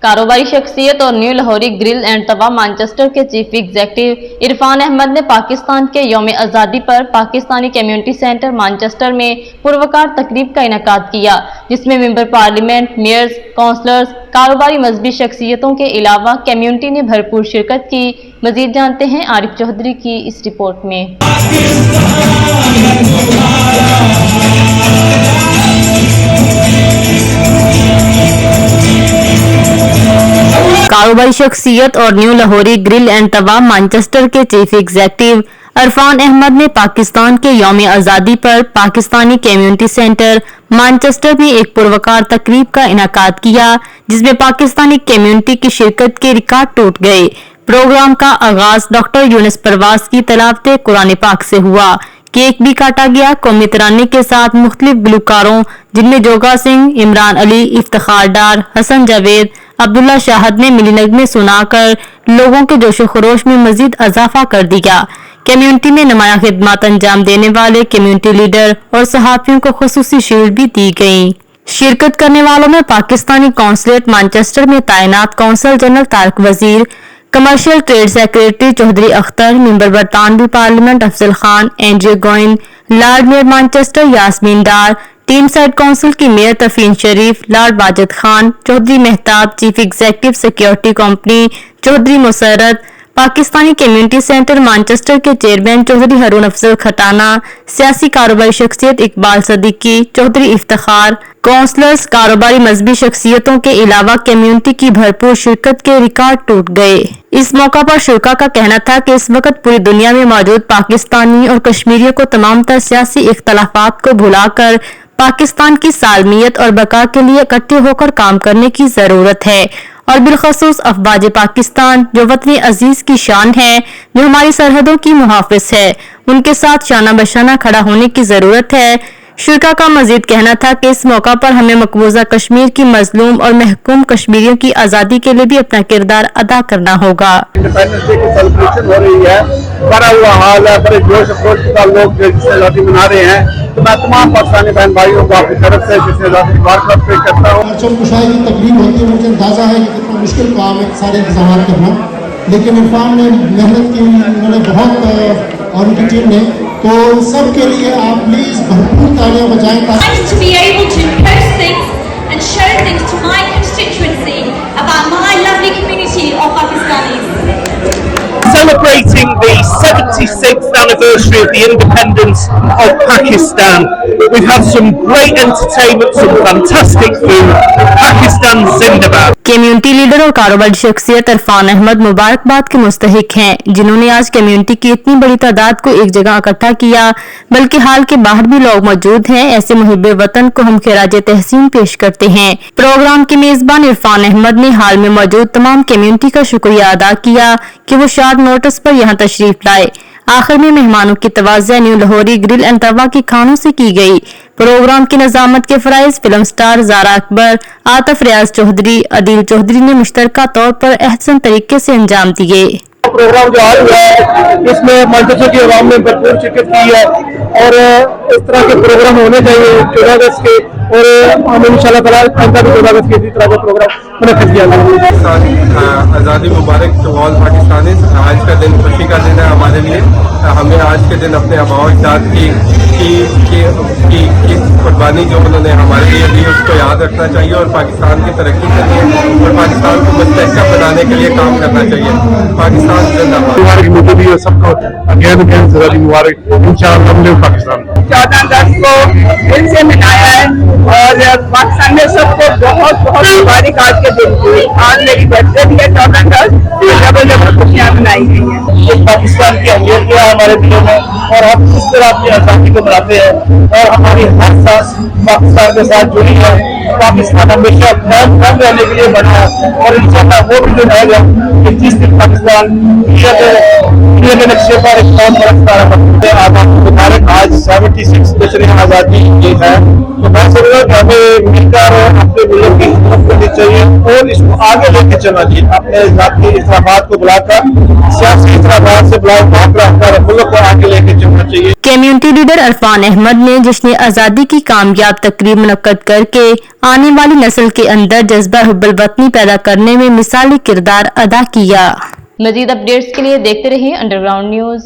कारोबारी शख्सियत और new Lahori grill and Tawa Manchester के चीफ एग्जीक्यूटिव इरफान अहमद ने पाकिस्तान के यौम आज़ादी पर पाकिस्तानी कम्युनिटी सेंटर मैनचेस्टर में पुरवकार तकरीब का इनेकाद किया, जिसमें मेंबर पार्लियामेंट, मेयर्स, काउंसलर्स, कारोबारी मजहबी शख्सियतों के अलावा कम्युनिटी ने भरपूर शिरकत की। मजीद जानते हैं आरिफ चौधरी की इस रिपोर्ट में। कारोबारी शख्सियत और new Lahori grill and Tawa Manchester के चीफ एग्जीक्यूटिव इरफान अहमद ने पाकिस्तान के यौम आज़ादी पर पाकिस्तानी कम्युनिटी सेंटर मैनचेस्टर में एक पुरवकार तकरीब का इनेकाद किया, जिसमें पाकिस्तानी कम्युनिटी की शिरकत के रिकॉर्ड टूट गए। प्रोग्राम का आगाज डॉक्टर यूनुस परवाज की तिलावत कुरान पाक से हुआ। केक भी काटा गया। कौमी तराने के साथ मुख्तलिफ गुलकारों जिनमें जोगा सिंह, इमरान अली, इफ्तिखार डार, हसन जावेद, अब्दुल्ला शाहद ने मिली नगमे सुनाकर लोगों के जोशो खरोश में मजीद इजाफा कर दिया। कम्युनिटी में नुमाया खिदमत अंजाम देने वाले कम्युनिटी लीडर और सहाफियों को खुसूसी शील्ड भी दी गई। शिरकत करने वालों में पाकिस्तानी कौंसलेट मैनचेस्टर में तैनात council general Tariq Wazir, commercial trade secretary Chaudhry Akhtar, member बरतानवी parliament Afzal Khan, Andrew Gwynne, lord mayor Manchester Yasmeen Dar, Tameside council की mayor Tafheen Sharif, lord Wajid Khan, Chaudhry Mehtab, chief executive security company Chaudhry Musarrat, Pakistani community centre Manchester के चेयरमैन चौधरी हारून अफजल खटाना, सियासी कारोबारी शख्सियत इकबाल सदीकी, चौधरी इफ्तिखार, काउंसलर्स, कारोबारी मजहबी शख्सियतों के अलावा कम्युनिटी की भरपूर शिरकत के रिकॉर्ड टूट गए। इस मौका पर शुरा का कहना था कि इस वक्त पूरी दुनिया में मौजूद पाकिस्तानी और कश्मीरियों को तमाम तर सियासी इख्तलाफात को भुलाकर पाकिस्तान की सालमियत और बका के लिए इकट्ठे होकर काम करने की जरूरत है, और बिलखसूस अफवाज पाकिस्तान जो वतन अजीज की शान है, जो हमारी सरहदों की मुहाफिज है, उनके साथ शाना बशाना खड़ा होने की जरूरत है। शुरा का मजीद कहना था कि इस मौका पर हमें मकबूजा कश्मीर की मजलूम और महकूम कश्मीरियों की आज़ादी के लिए भी अपना किरदार अदा करना होगा। इंडिपेंडेंस डे की सेलिब्रेशन हो रही है, बड़ा हुआ हाल है, बड़े जोश खरोश के साथ लोग आज़ादी मना रहे हैं। तो मैं तमाम पाकिस्तानी बहन भाइयों को अपनी तरफ से जिससे आज़ादी मुबारकबाद पेश करता हूँ। कुशाई की तकरीब होती है, मुझे अंदाजा है कि कितना मुश्किल काम है सारे इंतजाम करना, लेकिन इरफान ने मेहनत की, उन्होंने बहुत और उनकी टीम ने, तो सब के लिए आप प्लीज भरपूर तालियां बजाएं। To be able to post things and show things to my constituency about my lovely community of Pakistanis. Celebrating the 76th anniversary of the independence of Pakistan. We've had some great entertainment, some fantastic food. Pakistan Zindabad. Community leader और कारोबारी शख्सियत इरफान अहमद मुबारकबाद के मुस्तहिक हैं, जिन्होंने आज community की इतनी बड़ी तादाद को एक जगह इकट्ठा किया, बल्कि हाल के बाहर भी लोग मौजूद हैं। ऐसे मुहिब्बे वतन को हम खिराज तहसीन पेश करते हैं। प्रोग्राम के मेजबान इरफान अहमद ने हाल में मौजूद तमाम कम्युनिटी का शुक्रिया अदा किया कि वो शाद नोटिस पर यहाँ तशरीफ लाए। आखिर में मेहमानों की तवाज़ा न्यू लाहौरी ग्रिल एंड तवा के खानों से की गई। प्रोग्राम की नजामत के फराइज फिल्म स्टार ज़ारा अकबर, आतिफ रियाज चौधरी, अदील चौधरी ने मुश्तरका तौर पर अहसन तरीके से अंजाम दिए। प्रोग्राम जो आज हुआ है इसमें मैनचेस्टर की आवाम ने भरपूर शिरकत की है, और इस तरह के प्रोग्राम होने चाहिए 14 अगस्त के, और हम इंशाल्लाह ताला आइंदा भी 14 अगस्त के इसी तरह का प्रोग्राम मुनक्किद किया जाएगा। आज़ादी मुबारक टू ऑल पाकिस्तानीज़। आज का दिन खुशी का दिन है हमारे लिए। हमें आज के दिन अपने आबाओ अजदाद की कुर्बानी जो उन्होंने हमारे लिए दी उसको याद रखना चाहिए, और पाकिस्तान की तरक्की के लिए और पाकिस्तान को मुस्तहकम बनाने के लिए काम करना चाहिए। पाकिस्तान जिंदाबाद। मुबारक मुझे भी सबको अगेन आज़ादी मुबारक। इंशाअल्लाह हम लोग पाकिस्तान 14 अगस्त को फिर से मनाया है, और पाकिस्तान में सबको बहुत बहुत मुबारक आज के दिन की। आज मेरी बर्थडे भी है 14 अगस्त, जब खुशियाँ मनाई गई हैं। पाकिस्तान की अहमियत क्या है हमारे दिलों में, और हम किस तरह अपनी आज़ादी को मनाते हैं, और हमारी हर सांस पाकिस्तान के साथ जुड़ी है। पाकिस्तान हमेशा कायम रहने के लिए बना है, और इंशाअल्लाह वो भी दिन आएगा कि जिस दिन पाकिस्तान दुनिया के नक्शे पर एक बहुत बड़ा सितारा बनता है। मुबारक आज 76 दूसरी आज़ादी ये है, तो मैं समझ रहा हूँ कि हमें मिलकर अपने मुल्क की खिदमत करनी चाहिए और इसको आगे लेके चलना चाहिए। अपने जाती इख्तलाफात को बुलाकर, सियासी इख्तलाफात से बुलाकर मुल्क को आगे लेके चलना चाहिए। कम्युनिटी लीडर इरफान अहमद ने जश्न आज़ादी की कामयाब तकरीब मुनक्कद करके आने वाली नस्ल के अंदर जज्बा हुब्बुल वतनी पैदा करने में मिसाली किरदार अदा किया। मजीद अपडेट्स के लिए देखते रहिए अंडरग्राउंड न्यूज।